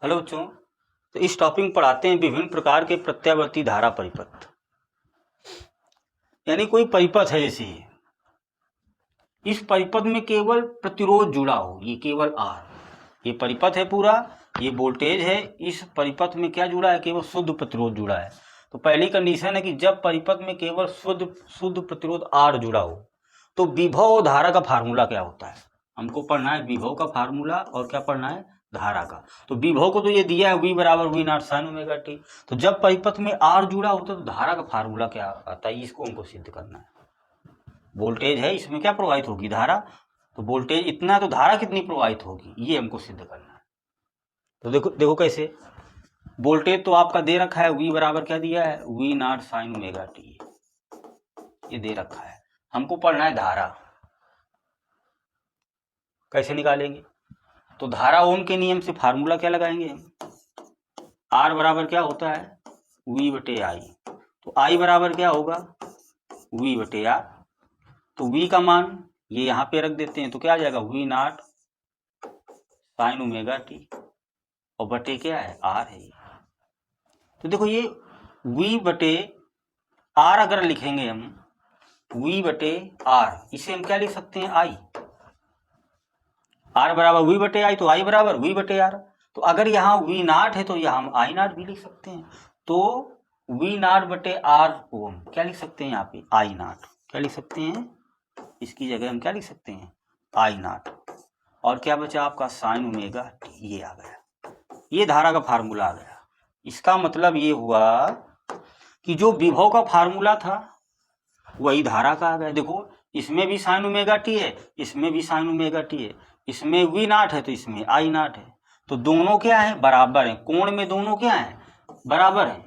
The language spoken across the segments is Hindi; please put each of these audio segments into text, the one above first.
हेलो बच्चों, तो इस टॉपिक में पढ़ाते हैं विभिन्न प्रकार के प्रत्यावर्ती धारा परिपथ। यानी कोई परिपथ है जैसे इस परिपथ में केवल प्रतिरोध जुड़ा हो, ये केवल आर, ये परिपथ है पूरा, ये वोल्टेज है। इस परिपथ में क्या जुड़ा है? केवल शुद्ध प्रतिरोध जुड़ा है। तो पहली कंडीशन है कि जब परिपथ में केवल शुद्ध प्रतिरोध आर जुड़ा हो तो विभव और धारा का फार्मूला क्या होता है। हमको पढ़ना है विभव का फार्मूला और क्या पढ़ना है? धारा का। तो विभव को तो ये दिया है V बराबर V not sine omega T. तो जब परिपथ में आर जुड़ा होता है तो धारा का फार्मूला क्या आता है, इसको हमको सिद्ध करना है। वोल्टेज है, इसमें क्या प्रवाहित होगी? धारा। तो वोल्टेज इतना है तो धारा कितनी प्रवाहित होगी, ये हमको सिद्ध करना है। तो देखो कैसे। वोल्टेज तो आपका दे रखा है, V बराबर क्या दिया है? V not sine omega T, ये दे रखा है। हमको पढ़ना है धारा, कैसे निकालेंगे? तो धारा ओम के नियम से फार्मूला क्या लगाएंगे हम? आर बराबर क्या होता है? V बटे आई। तो आई बराबर क्या होगा? V बटे आर। तो V का मान ये यहाँ पे रख देते हैं तो क्या आ जाएगा? V not sine omega T और बटे क्या है? आर है। तो देखो ये V बटे आर अगर लिखेंगे हम, V बटे आर, इसे हम क्या लिख सकते हैं? आई। आर बराबर V बटे आई, तो आई बराबर V बटे आर। तो अगर यहाँ V नॉट है तो यहाँ हम आई नॉट भी लिख सकते हैं। तो V नॉट बटे आर को हम क्या लिख सकते हैं? यहाँ पे आई नॉट क्या लिख सकते हैं? इसकी जगह हम क्या लिख सकते हैं? आई नॉट। और क्या बचा आपका? Sine omega T. ये आ गया, ये धारा का फार्मूला आ गया। इसका मतलब ये हुआ कि जो विभव का फार्मूला था वही धारा का आ गया। देखो इसमें भी साइन ओमेगा टी है, इसमें भी साइन ओमेगा टी है, इसमें V नॉट है तो इसमें आई नॉट है। तो दोनों क्या है? बराबर है। कोण में दोनों क्या है? बराबर है।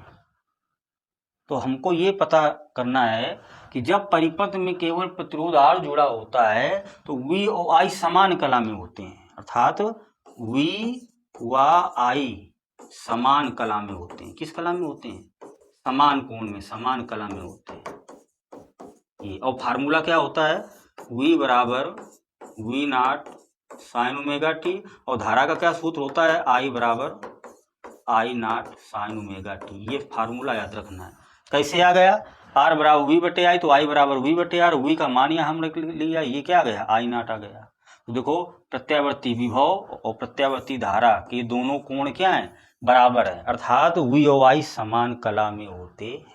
तो हमको ये पता करना है कि जब परिपथ में केवल प्रतिरोध R जुड़ा होता है तो V और I समान कला में होते हैं, अर्थात V व I समान कला में होते हैं। किस कला में होते हैं? समान कोण में, समान कला में होते हैं। ये और फार्मूला क्या होता है? V बराबर V not sine omega T और धारा का क्या सूत्र होता है? I बराबर आई नॉट साइन ओमेगा टी। ये फार्मूला याद रखना है। कैसे आ गया? R बराबर V बटे आई, तो I बराबर V बटे आर। V का मान यहाँ हम रख लिया, ये क्या आ गया? आई नॉट आ गया। तो देखो प्रत्यावर्ती विभव और प्रत्यावर्ती धारा के दोनों कोण क्या है? बराबर है, अर्थात V और I समान कला में होते हैं।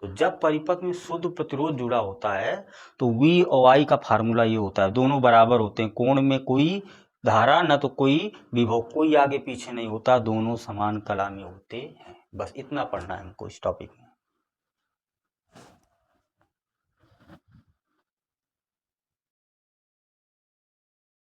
तो जब परिपथ में शुद्ध प्रतिरोध जुड़ा होता है तो V और I का फार्मूला ये होता है, दोनों बराबर होते हैं। कोण में कोई धारा न तो कोई विभव, कोई आगे पीछे नहीं होता, दोनों समान कला में होते हैं। बस इतना पढ़ना है हमको इस टॉपिक में।